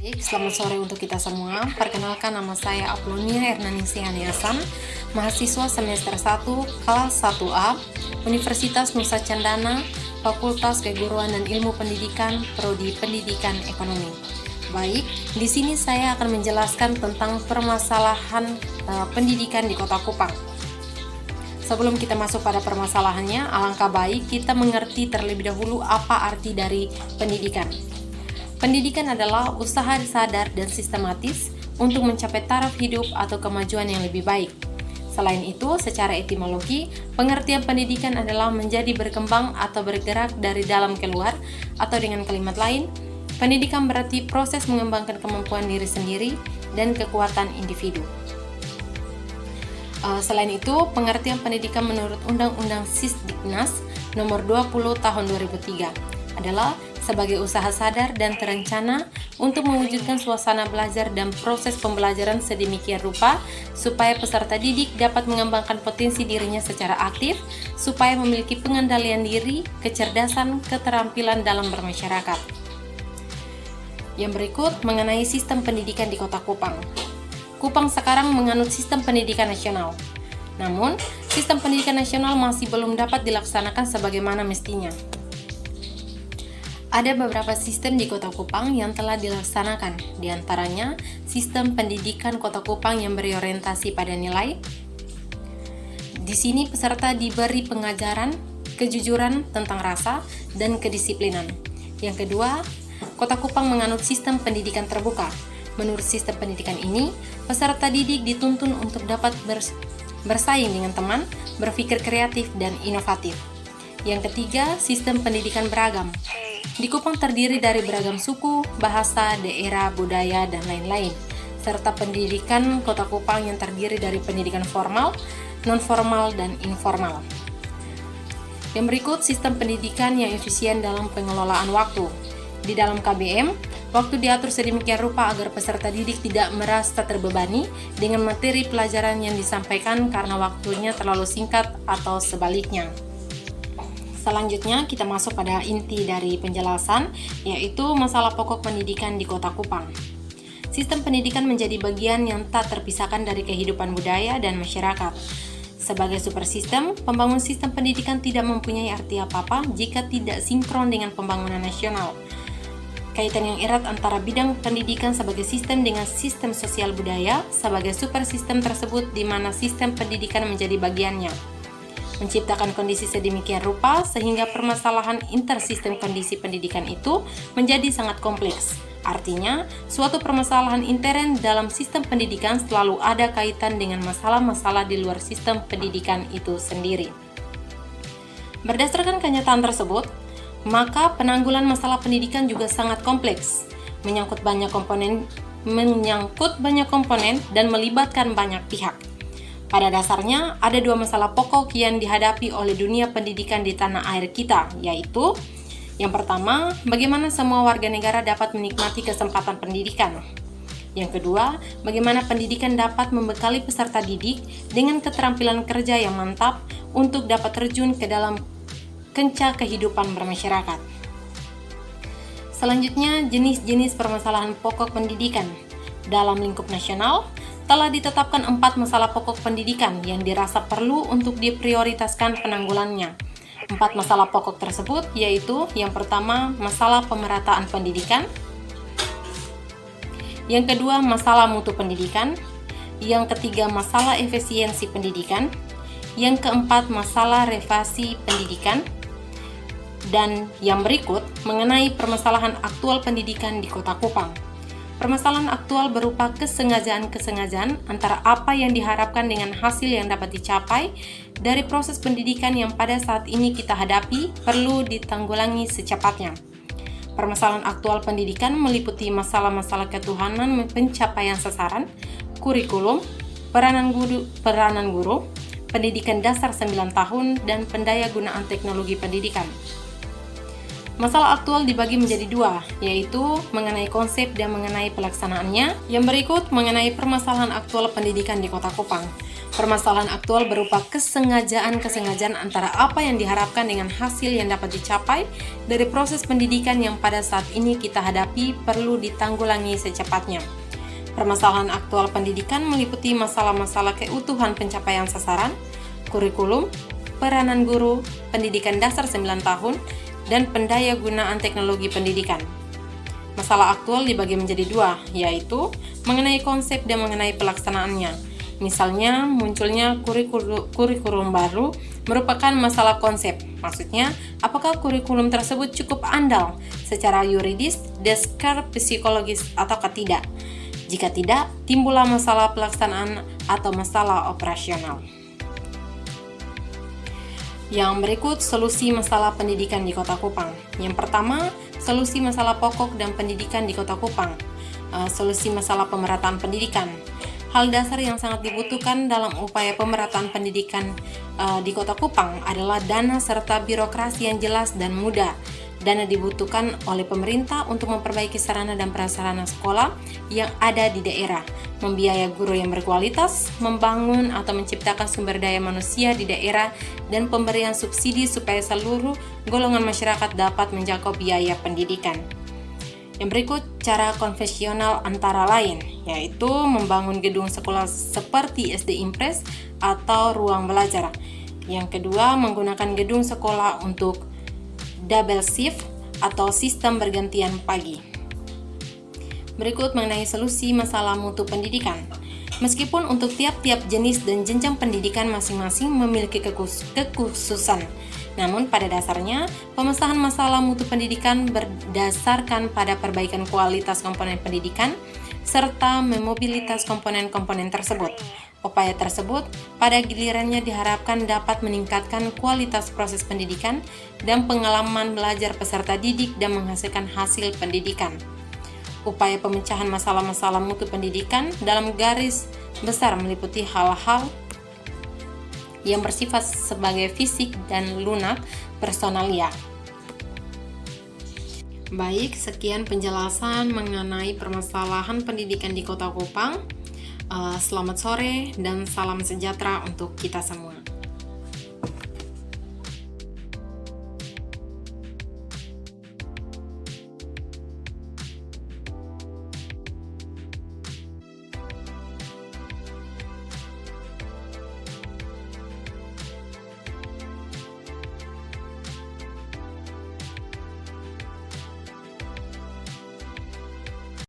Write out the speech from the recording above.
Baik, selamat sore untuk kita semua. Perkenalkan, nama saya Aplonia Ernanisi Hasan, mahasiswa semester 1, kelas 1A, Universitas Nusa Cendana, Fakultas Keguruan dan Ilmu Pendidikan, Prodi Pendidikan Ekonomi. Baik, di sini saya akan menjelaskan tentang permasalahan pendidikan di Kota Kupang. Sebelum kita masuk pada permasalahannya, alangkah baik kita mengerti terlebih dahulu apa arti dari pendidikan. Pendidikan adalah usaha sadar dan sistematis untuk mencapai taraf hidup atau kemajuan yang lebih baik. Selain itu, secara etimologi, pengertian pendidikan adalah menjadi berkembang atau bergerak dari dalam keluar, atau dengan kalimat lain, pendidikan berarti proses mengembangkan kemampuan diri sendiri dan kekuatan individu. Selain itu, pengertian pendidikan menurut Undang-Undang Sisdiknas Nomor 20 Tahun 2003 adalah sebagai usaha sadar dan terencana untuk mewujudkan suasana belajar dan proses pembelajaran sedemikian rupa supaya peserta didik dapat mengembangkan potensi dirinya secara aktif, supaya memiliki pengendalian diri, kecerdasan, keterampilan dalam bermasyarakat. Yang berikut mengenai sistem pendidikan di Kota Kupang. Kupang sekarang menganut sistem pendidikan nasional. Namun, sistem pendidikan nasional masih belum dapat dilaksanakan sebagaimana mestinya. Ada beberapa sistem di Kota Kupang yang telah dilaksanakan, di antaranya sistem pendidikan Kota Kupang yang berorientasi pada nilai. Di sini peserta diberi pengajaran, kejujuran tentang rasa, dan kedisiplinan. Yang kedua, Kota Kupang menganut sistem pendidikan terbuka. Menurut sistem pendidikan ini, peserta didik dituntun untuk dapat bersaing dengan teman, berpikir kreatif, dan inovatif. Yang ketiga, sistem pendidikan beragam. Di Kupang terdiri dari beragam suku, bahasa, daerah, budaya, dan lain-lain, serta pendidikan Kota Kupang yang terdiri dari pendidikan formal, non-formal, dan informal. Yang berikut sistem pendidikan yang efisien dalam pengelolaan waktu. Di dalam KBM, waktu diatur sedemikian rupa agar peserta didik tidak merasa terbebani dengan materi pelajaran yang disampaikan karena waktunya terlalu singkat atau sebaliknya. Selanjutnya kita masuk pada inti dari penjelasan, yaitu masalah pokok pendidikan di Kota Kupang. Sistem pendidikan menjadi bagian yang tak terpisahkan dari kehidupan budaya dan masyarakat. Sebagai supersistem, pembangunan sistem pendidikan tidak mempunyai arti apa-apa jika tidak sinkron dengan pembangunan nasional. Kaitan yang erat antara bidang pendidikan sebagai sistem dengan sistem sosial budaya sebagai supersistem tersebut, di mana sistem pendidikan menjadi bagiannya. Menciptakan kondisi sedemikian rupa sehingga permasalahan intersistem kondisi pendidikan itu menjadi sangat kompleks. Artinya, suatu permasalahan intern dalam sistem pendidikan selalu ada kaitan dengan masalah-masalah di luar sistem pendidikan itu sendiri. Berdasarkan kenyataan tersebut, maka penanggulan masalah pendidikan juga sangat kompleks, menyangkut banyak komponen dan melibatkan banyak pihak. Pada dasarnya, ada dua masalah pokok yang dihadapi oleh dunia pendidikan di tanah air kita, yaitu yang pertama, bagaimana semua warga negara dapat menikmati kesempatan pendidikan. Yang kedua, bagaimana pendidikan dapat membekali peserta didik dengan keterampilan kerja yang mantap untuk dapat terjun ke dalam kancah kehidupan bermasyarakat. Selanjutnya, jenis-jenis permasalahan pokok pendidikan. Dalam lingkup nasional, telah ditetapkan 4 masalah pokok pendidikan yang dirasa perlu untuk diprioritaskan penanggulannya. 4 masalah pokok tersebut yaitu, yang pertama, masalah pemerataan pendidikan. Yang kedua, masalah mutu pendidikan. Yang ketiga, masalah efisiensi pendidikan. Yang keempat, masalah revasi pendidikan. Dan yang berikut mengenai permasalahan aktual pendidikan di Kota Kupang. Permasalahan aktual berupa kesengajaan-kesengajaan antara apa yang diharapkan dengan hasil yang dapat dicapai dari proses pendidikan yang pada saat ini kita hadapi perlu ditanggulangi secepatnya. Permasalahan aktual pendidikan meliputi masalah-masalah ketuhanan pencapaian sasaran, kurikulum, peranan guru, pendidikan dasar 9 tahun, dan pendayagunaan teknologi pendidikan. Masalah aktual dibagi menjadi 2, yaitu mengenai konsep dan mengenai pelaksanaannya. Yang berikut mengenai permasalahan aktual pendidikan di Kota Kupang. Permasalahan aktual berupa kesengajaan antara apa yang diharapkan dengan hasil yang dapat dicapai dari proses pendidikan yang pada saat ini kita hadapi perlu ditanggulangi secepatnya. Permasalahan aktual pendidikan meliputi masalah-masalah keutuhan pencapaian sasaran, kurikulum, peranan guru, pendidikan dasar 9 tahun, dan pendaya gunaan teknologi pendidikan. Masalah aktual dibagi menjadi dua, yaitu mengenai konsep dan mengenai pelaksanaannya. Misalnya, munculnya kurikulum baru merupakan masalah konsep. Maksudnya, apakah kurikulum tersebut cukup andal secara yuridis, dasar psikologis, ataukah tidak? Jika tidak, timbullah masalah pelaksanaan atau masalah operasional. Yang berikut solusi masalah pendidikan di Kota Kupang. Yang pertama, solusi masalah pokok dan pendidikan di Kota Kupang. Solusi masalah pemerataan pendidikan. Hal dasar yang sangat dibutuhkan dalam upaya pemerataan pendidikan di Kota Kupang adalah dana serta birokrasi yang jelas dan mudah. Dana dibutuhkan oleh pemerintah untuk memperbaiki sarana dan prasarana sekolah yang ada di daerah, membiayai guru yang berkualitas, membangun atau menciptakan sumber daya manusia di daerah, dan pemberian subsidi supaya seluruh golongan masyarakat dapat menjangkau biaya pendidikan. Yang berikut cara konvensional antara lain, yaitu membangun gedung sekolah seperti SD Impres atau ruang belajar. Yang kedua, menggunakan gedung sekolah untuk double shift atau sistem bergantian pagi. Berikut mengenai solusi masalah mutu pendidikan. Meskipun untuk tiap-tiap jenis dan jenjang pendidikan masing-masing memiliki kekhususan, namun pada dasarnya pemecahan masalah mutu pendidikan berdasarkan pada perbaikan kualitas komponen pendidikan serta memobilitas komponen-komponen tersebut. Upaya tersebut pada gilirannya diharapkan dapat meningkatkan kualitas proses pendidikan dan pengalaman belajar peserta didik dan menghasilkan hasil pendidikan. Upaya pemecahan masalah-masalah mutu pendidikan dalam garis besar meliputi hal-hal yang bersifat sebagai fisik dan lunak personalia. Baik, sekian penjelasan mengenai permasalahan pendidikan di Kota Kupang. Selamat sore dan salam sejahtera untuk kita semua.